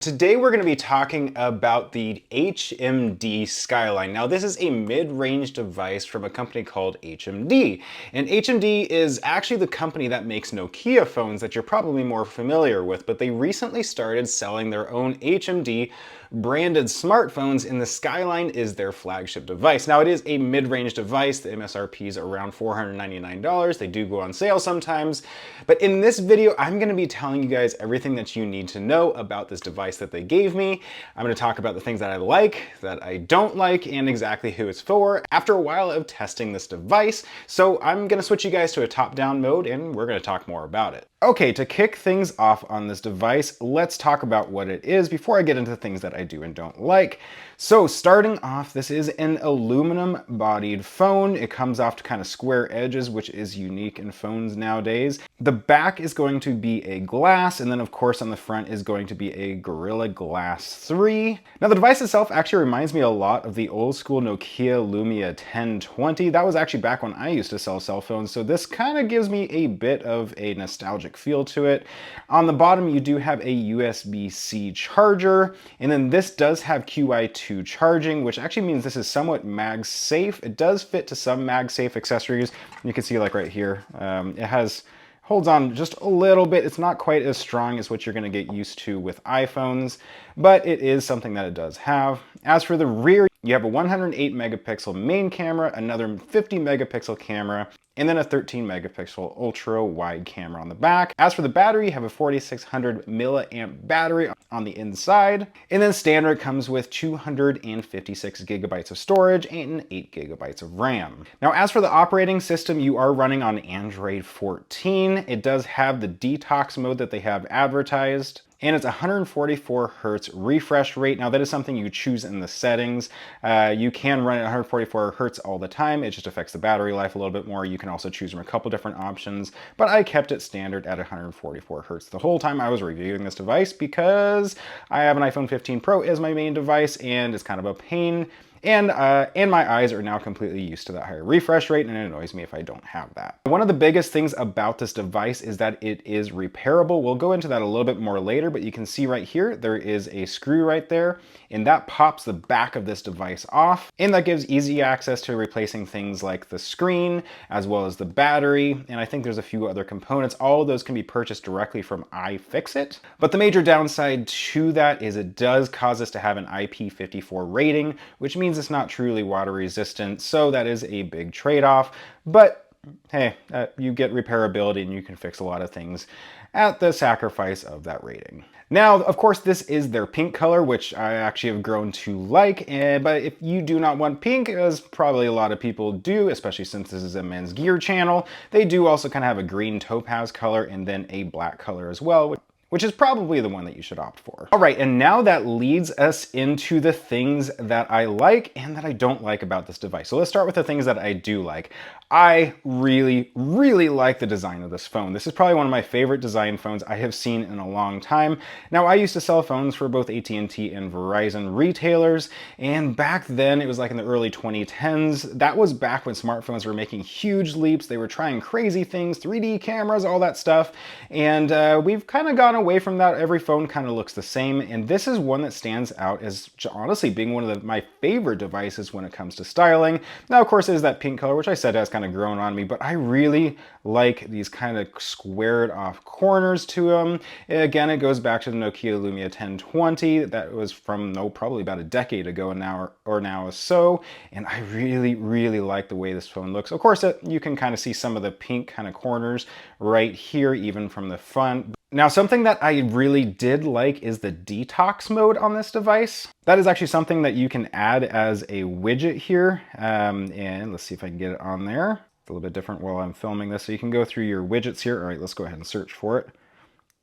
Today we're going to be talking about the HMD Skyline. Now this is a mid-range device from a company called HMD. And HMD is actually the company that makes Nokia phones that you're probably more familiar with, but they recently started selling their own HMD branded smartphones, and the Skyline is their flagship device. Now it is a mid-range device. The MSRP is around $499. They do go on sale sometimes. But in this video, I'm going to be telling you guys everything that you need to know about this device that they gave me. I'm going to talk about the things that I like, that I don't like, and exactly who it's for after a while of testing this device. So I'm going to switch you guys to a top-down mode, and we're going to talk more about it. Okay, to kick things off on this device, let's talk about what it is before I get into things that I do and don't like. So starting off, this is an aluminum bodied phone. It comes off to kind of square edges, which is unique in phones nowadays. The back is going to be a glass, and then of course on the front is going to be a Gorilla Glass 3. Now the device itself actually reminds me a lot of the old school Nokia Lumia 1020. That was actually back when I used to sell cell phones, so this kind of gives me a bit of a nostalgic feel to it. On the bottom you do have a USB-C charger, and then this does have QI2 charging, which actually means this is somewhat MagSafe. It does fit to some MagSafe accessories. You can see like right here, it holds on just a little bit. It's not quite as strong as what you're going to get used to with iPhones, but it is something that it does have. As for the rear, you have a 108 megapixel main camera, another 50 megapixel camera, and then a 13 megapixel ultra wide camera on the back. As for the battery, you have a 4600 milliamp battery on the inside, and then standard comes with 256 gigabytes of storage and 8 gigabytes of RAM. Now, as for the operating system, you are running on Android 14. It does have the detox mode that they have advertised, and it's 144 hertz refresh rate. Now that is something you choose in the settings. You can run it at 144 hertz all the time. It just affects the battery life a little bit more. You can also choose from a couple different options, but I kept it standard at 144 hertz the whole time I was reviewing this device because I have an iPhone 15 Pro as my main device, and it's kind of a pain. And my eyes are now completely used to that higher refresh rate, and it annoys me if I don't have that. One of the biggest things about this device is that it is repairable. We'll go into that a little bit more later, but you can see right here, there is a screw right there, and that pops the back of this device off, and that gives easy access to replacing things like the screen, as well as the battery, and I think there's a few other components. All of those can be purchased directly from iFixit. But the major downside to that is it does cause us to have an IP54 rating, which means it's not truly water resistant, so that is a big trade-off. But hey, you get repairability and you can fix a lot of things at the sacrifice of that rating. Now, of course, this is their pink color, which I actually have grown to like, but if you do not want pink, as probably a lot of people do, especially since this is a men's gear channel, they do also kind of have a green topaz color and then a black color as well, which is probably the one that you should opt for. All right, and now that leads us into the things that I like and that I don't like about this device. So let's start with the things that I do like. I really, really like the design of this phone. This is probably one of my favorite design phones I have seen in a long time. Now, I used to sell phones for both AT&T and Verizon retailers, and back then, it was like in the early 2010s. That was back when smartphones were making huge leaps. They were trying crazy things, 3D cameras, all that stuff, and we've kind of gone away from that. Every phone kind of looks the same, and this is one that stands out as honestly being one of my favorite devices when it comes to styling. Now, of course, it is that pink color, which I said has kind of grown on me, but I really like these kind of squared off corners to them. Again, it goes back to the Nokia Lumia 1020. That was from probably about a decade ago now or so, and I really, really like the way this phone looks. Of course, you can kind of see some of the pink kind of corners right here, even from the front. Now, something that I really did like is the detox mode on this device. That is actually something that you can add as a widget here. And let's see if I can get it on there. It's a little bit different while I'm filming this. So you can go through your widgets here. All right, let's go ahead and search for it.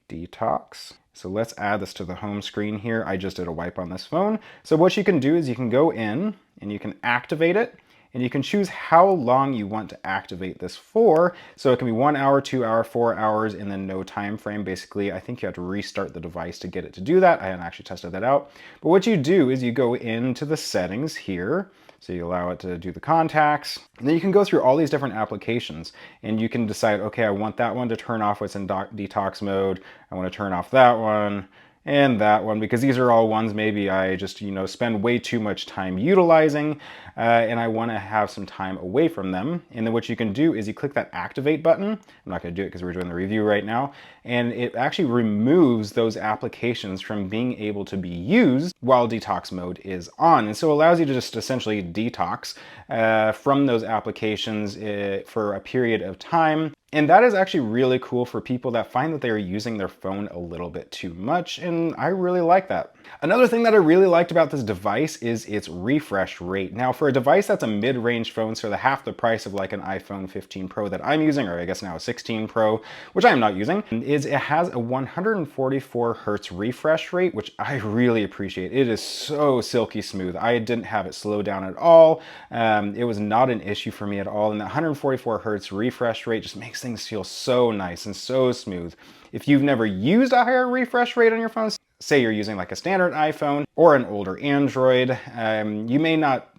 Detox. So let's add this to the home screen here. I just did a wipe on this phone. So what you can do is you can go in and you can activate it. And you can choose how long you want to activate this for. So it can be 1 hour, 2 hour, 4 hours, and then no time frame. Basically, I think you have to restart the device to get it to do that. I haven't actually tested that out. But what you do is you go into the settings here. So you allow it to do the contacts, and then you can go through all these different applications, and you can decide, okay, I want that one to turn off what's in detox mode. I want to turn off that one. and that one, because these are all ones maybe I just, spend way too much time utilizing, and I want to have some time away from them. And then what you can do is you click that activate button. I'm not going to do it because we're doing the review right now, and it actually removes those applications from being able to be used while detox mode is on. And so it allows you to just essentially detox from those applications for a period of time. And that is actually really cool for people that find that they are using their phone a little bit too much, and I really like that. Another thing that I really liked about this device is its refresh rate. Now, for a device that's a mid-range phone, so the half the price of like an iPhone 15 Pro that I'm using, or I guess now a 16 Pro, which I am not using, is it has a 144 hertz refresh rate, which I really appreciate. It is so silky smooth. I didn't have it slow down at all. It was not an issue for me at all, and that 144 hertz refresh rate just makes things feel so nice and so smooth. If you've never used a higher refresh rate on your phone, say you're using like a standard iPhone or an older Android, you may not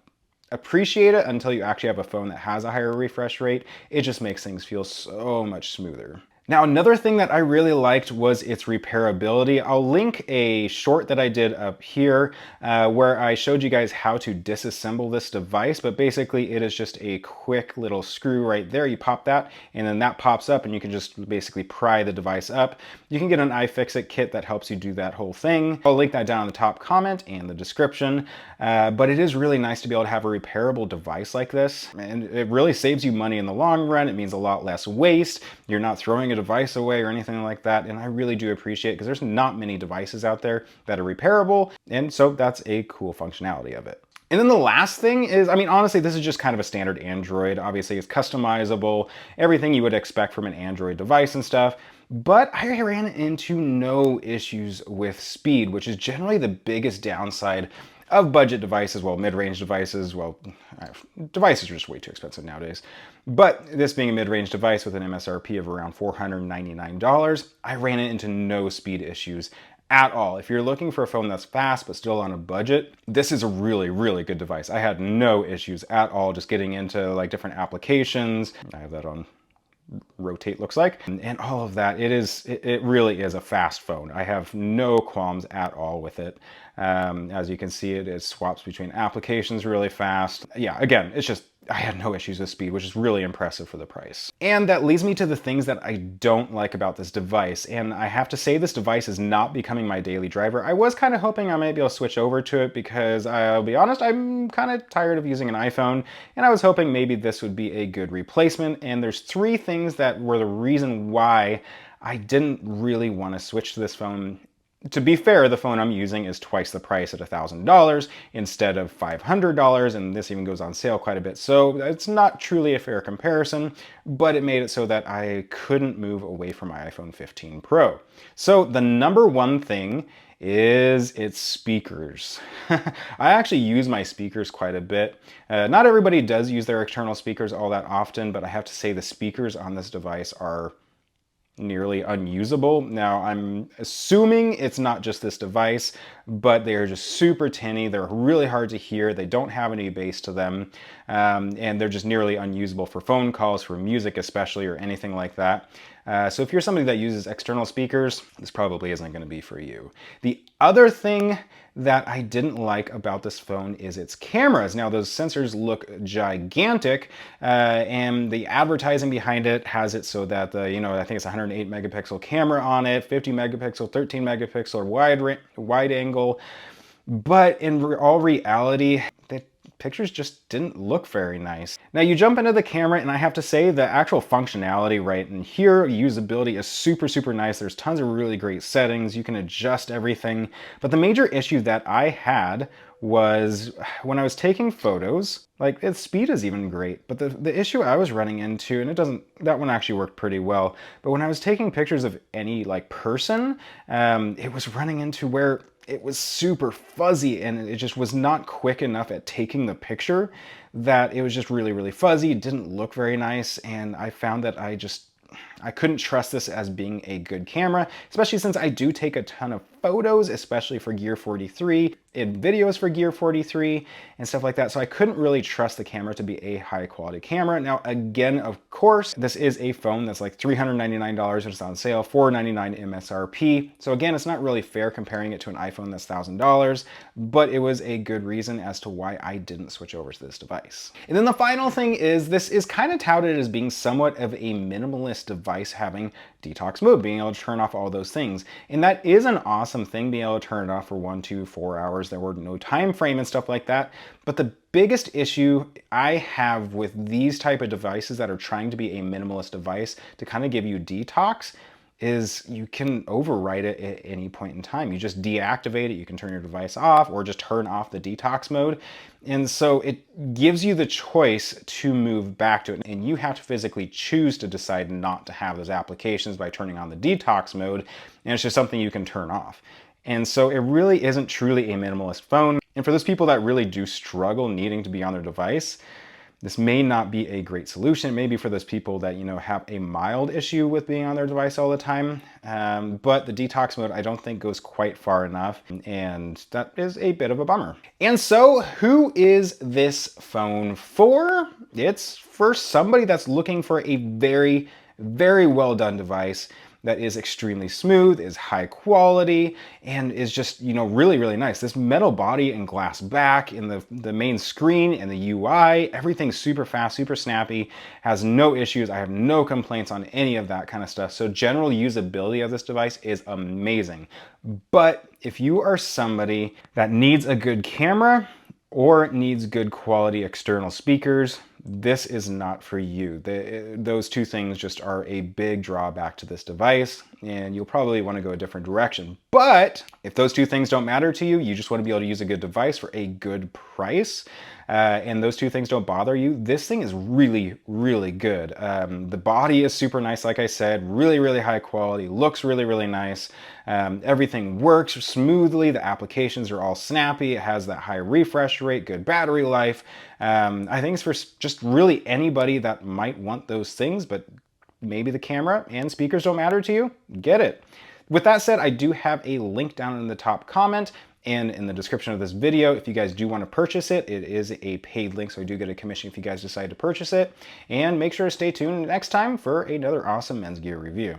appreciate it until you actually have a phone that has a higher refresh rate. It just makes things feel so much smoother. Now, another thing that I really liked was its repairability. I'll link a short that I did up here where I showed you guys how to disassemble this device, but basically it is just a quick little screw right there. You pop that and then that pops up and you can just basically pry the device up. You can get an iFixit kit that helps you do that whole thing. I'll link that down in the top comment and the description, but it is really nice to be able to have a repairable device like this, and it really saves you money in the long run. It means a lot less waste. You're not throwing it device away or anything like that, and I really do appreciate it because there's not many devices out there that are repairable, and so that's a cool functionality of it. And then the last thing is, I mean, honestly, this is just kind of a standard Android. Obviously, it's customizable, everything you would expect from an Android device and stuff, but I ran into no issues with speed, which is generally the biggest downside of budget devices, well, mid-range devices, well, devices are just way too expensive nowadays. But this being a mid-range device with an MSRP of around $499, I ran into no speed issues at all. If you're looking for a phone that's fast but still on a budget, this is a really, really good device. I had no issues at all just getting into like different applications. I have that on rotate, looks like, and all of that. It really is a fast phone. I have no qualms at all with it. As you can see, it swaps between applications really fast. Yeah, again, it's just, I had no issues with speed, which is really impressive for the price. And that leads me to the things that I don't like about this device. And I have to say this device is not becoming my daily driver. I was kind of hoping I might be able to switch over to it because I'll be honest, I'm kind of tired of using an iPhone, and I was hoping maybe this would be a good replacement. And there's three things that were the reason why I didn't really want to switch to this phone. To be fair, the phone I'm using is twice the price at $1,000 instead of $500, and this even goes on sale quite a bit. So it's not truly a fair comparison, but it made it so that I couldn't move away from my iPhone 15 Pro. So the number one thing is its speakers. I actually use my speakers quite a bit. Not everybody does use their external speakers all that often, but I have to say the speakers on this device are nearly unusable. Now, I'm assuming it's not just this device, but they are just super tinny. They're really hard to hear. They don't have any bass to them, and they're just nearly unusable for phone calls, for music especially, or anything like that. So if you're somebody that uses external speakers, this probably isn't going to be for you. The other thing that I didn't like about this phone is its cameras. Now, those sensors look gigantic, and the advertising behind it has it so that the, I think it's a 108 megapixel camera on it, 50 megapixel, 13 megapixel wide angle. But in all reality, the pictures just didn't look very nice. Now you jump into the camera, and I have to say the actual functionality right in here, usability is super, super nice. There's tons of really great settings. You can adjust everything. But the major issue that I had was when I was taking photos, like its speed is even great, but the issue I was running into, and that one actually worked pretty well, but when I was taking pictures of any like person, it was running into where it was super fuzzy, and it just was not quick enough at taking the picture, that it was just really, really fuzzy. It didn't look very nice, and I found that I couldn't trust this as being a good camera, especially since I do take a ton of photos, especially for Gear 43, in videos for Gear 43 and stuff like that. So I couldn't really trust the camera to be a high quality camera. Now, again, of course, this is a phone that's like $399 and it's on sale, $499 MSRP. So again, it's not really fair comparing it to an iPhone that's $1,000, but it was a good reason as to why I didn't switch over to this device. And then the final thing is this is kind of touted as being somewhat of a minimalist device, having detox mode, being able to turn off all those things. And that is an awesome thing, being able to turn it off for 1, 2, 4 hours. There were no time frame and stuff like that. But the biggest issue I have with these type of devices that are trying to be a minimalist device to kind of give you detox is you can overwrite it at any point in time. You just deactivate it, you can turn your device off or just turn off the detox mode. And so it gives you the choice to move back to it. And you have to physically choose to decide not to have those applications by turning on the detox mode. And it's just something you can turn off. And so it really isn't truly a minimalist phone. And for those people that really do struggle needing to be on their device, this may not be a great solution. Maybe for those people that, have a mild issue with being on their device all the time. But the detox mode, I don't think goes quite far enough. And that is a bit of a bummer. And so who is this phone for? It's for somebody that's looking for a very, very well done device that is extremely smooth, is high quality, and is just, really, really nice. This metal body and glass back in the main screen and the UI, everything's super fast, super snappy, has no issues. I have no complaints on any of that kind of stuff. So general usability of this device is amazing. But if you are somebody that needs a good camera or needs good quality external speakers, this is not for you. Those two things just are a big drawback to this device, and you'll probably want to go a different direction. But if those two things don't matter to you, you just want to be able to use a good device for a good price, and those two things don't bother you, this thing is really, really good. The body is super nice, like I said, really, really high quality, looks really, really nice. Everything works smoothly. The applications are all snappy. It has that high refresh rate, good battery life. I think it's for just really anybody that might want those things, but maybe the camera and speakers don't matter to you. Get it. With that said, I do have a link down in the top comment and in the description of this video. If you guys do want to purchase it, it is a paid link, so I do get a commission if you guys decide to purchase it. And make sure to stay tuned next time for another awesome men's gear review.